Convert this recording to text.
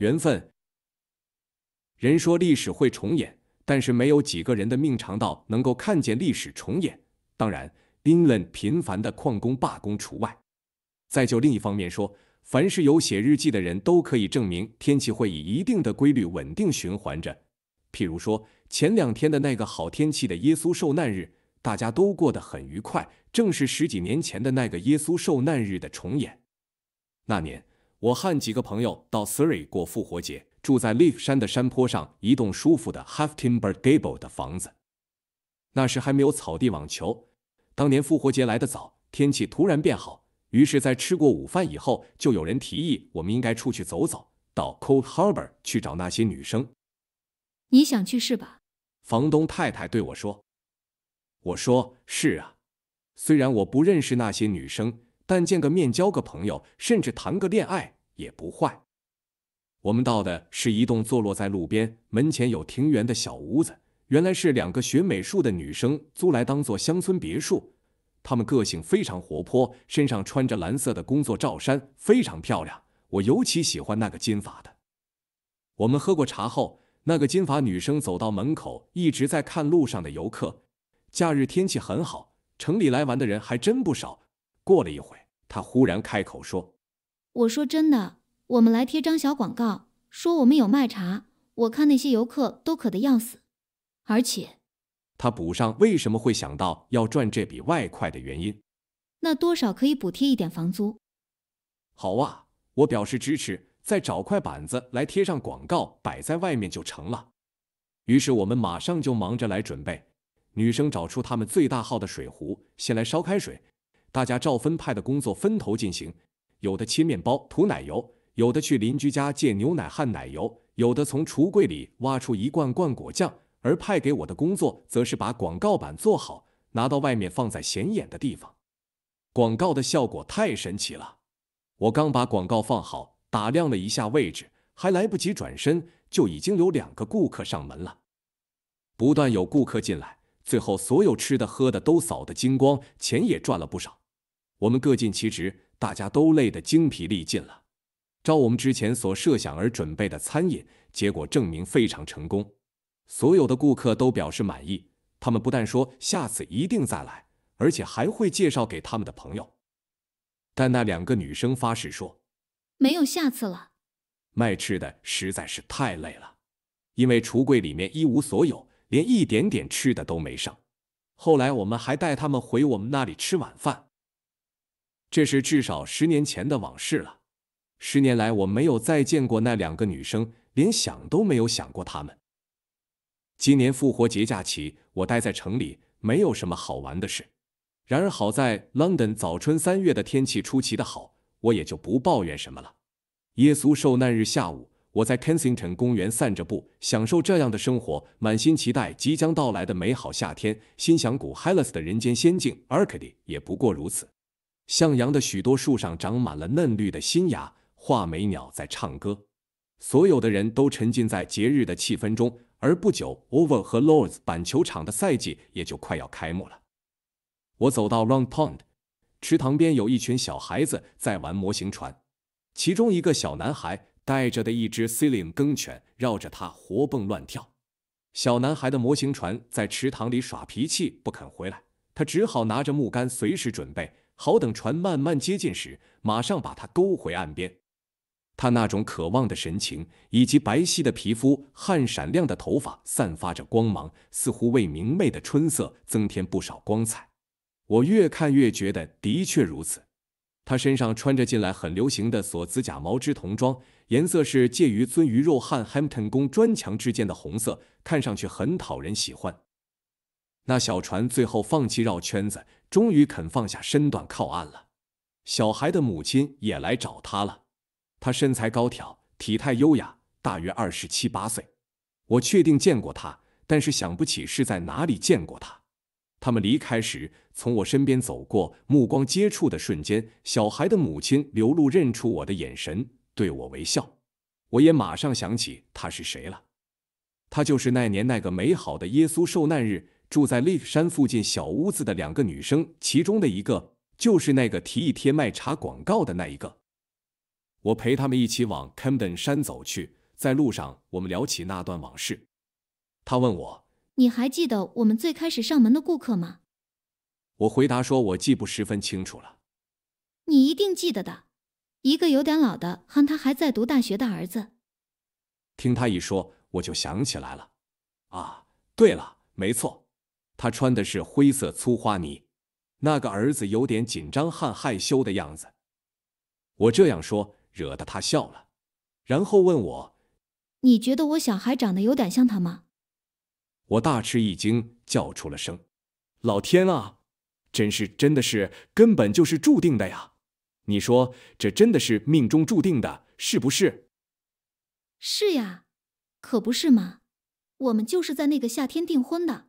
缘分。人说历史会重演，但是没有几个人的命长到能够看见历史重演。当然，英伦频繁的矿工罢工除外。再就另一方面说，凡是有写日记的人都可以证明天气会以一定的规律稳定循环着。譬如说，前2天的那个好天气的耶稣受难日，大家都过得很愉快，正是10几年前的那个耶稣受难日的重演。那年，我和几个朋友到 Surrey 过复活节，住在 Leaf 山的山坡上一栋舒服的 Half Timbered Gable 的房子。那时还没有草地网球，当年复活节来得早，天气突然变好，于是在吃过午饭以后，就有人提议我们应该出去走走，到 Cold Harbor 去找那些女生。你想去是吧？房东太太对我说。我说是啊，虽然我不认识那些女生，但见个面交个朋友，甚至谈个恋爱也不坏。我们到的是一栋坐落在路边，门前有庭园的小屋子，原来是2个学美术的女生租来当做乡村别墅。她们个性非常活泼，身上穿着蓝色的工作罩衫，非常漂亮。我尤其喜欢那个金发的。我们喝过茶后，那个金发女生走到门口，一直在看路上的游客。假日天气很好，城里来玩的人还真不少。过了一会，她忽然开口说：我说真的，我们来贴张小广告，说我们有卖茶，我看那些游客都渴得要死。而且她补上为什么会想到要赚这笔外快的原因。那多少可以补贴一点房租。好啊，我表示支持，再找块板子来贴上广告，摆在外面就成了。于是我们马上就忙着来准备。女生找出她们最大号的水壶，先来烧开水，大家照分派的工作分头进行，有的切面包涂奶油，有的去邻居家借牛奶和奶油，有的从橱柜里挖出一罐罐果酱，而派给我的工作则是把广告板做好，拿到外面放在显眼的地方。广告的效果太神奇了，我刚把广告放好，打量了一下位置，还来不及转身，就已经有2个顾客上门了。不断有顾客进来，最后所有吃的喝的都扫得精光，钱也赚了不少。我们各尽其职，大家都累得精疲力尽了。照我们之前所设想而准备的餐饮，结果证明非常成功。所有的顾客都表示满意，他们不但说下次一定再来，而且还会介绍给他们的朋友。但那2个女生发誓说，没有下次了。卖吃的实在是太累了，因为橱柜里面一无所有，连一点点吃的都没剩。后来我们还带他们回我们那里吃晚饭。这是至少10年前的往事了。10年来我没有再见过那2个女生，连想都没有想过她们。今年复活节假期，我待在城里，没有什么好玩的事。然而好在 London 早春3月的天气出奇的好，我也就不抱怨什么了。耶稣受难日下午，我在 Kensington 公园散着步，享受这样的生活，满心期待即将到来的美好夏天。心想古 Hellas 的人间仙境 Arcady 也不过如此。向阳的许多树上长满了嫩绿的新芽，画眉鸟在唱歌。所有的人都沉浸在节日的气氛中，而不久 Oval 和 Lords 板球场的赛季也就快要开幕了。我走到 Round Pond， 池塘边有一群小孩子在玩模型船，其中一个小男孩带着的一只 Sealing 梗犬绕着它活蹦乱跳。小男孩的模型船在池塘里耍脾气不肯回来，他只好拿着木杆随时准备，好等船慢慢接近时，马上把它勾回岸边。他那种渴望的神情，以及白皙的皮肤和闪亮的头发散发着光芒，似乎为明媚的春色增添不少光彩。我越看越觉得的确如此。他身上穿着近来很流行的锁子假毛织童装，颜色是介于鳟鱼肉和 Hampton 宫砖墙之间的红色，看上去很讨人喜欢。那小船最后放弃绕圈子，终于肯放下身段靠岸了。小孩的母亲也来找他了。他身材高挑，体态优雅，大约27、8岁。我确定见过他，但是想不起是在哪里见过他。他们离开时，从我身边走过，目光接触的瞬间，小孩的母亲流露认出我的眼神，对我微笑。我也马上想起他是谁了。他就是那年那个美好的耶稣受难日，住在利克山附近小屋子的2个女生，其中的一个就是那个提议贴卖茶广告的那一个。我陪他们一起往 Camden 山走去，在路上我们聊起那段往事。他问我，你还记得我们最开始上门的顾客吗？我回答说我记不十分清楚了。你一定记得的，一个有点老的和他还在读大学的儿子。听他一说，我就想起来了。啊，对了，没错，他穿的是灰色粗花呢。那个儿子有点紧张和害羞的样子。我这样说，惹得他笑了，然后问我，你觉得我小孩长得有点像他吗？我大吃一惊，叫出了声：老天啊，真的是，根本就是注定的呀！你说这真的是命中注定的，是不是？是呀，可不是吗？我们就是在那个夏天订婚的。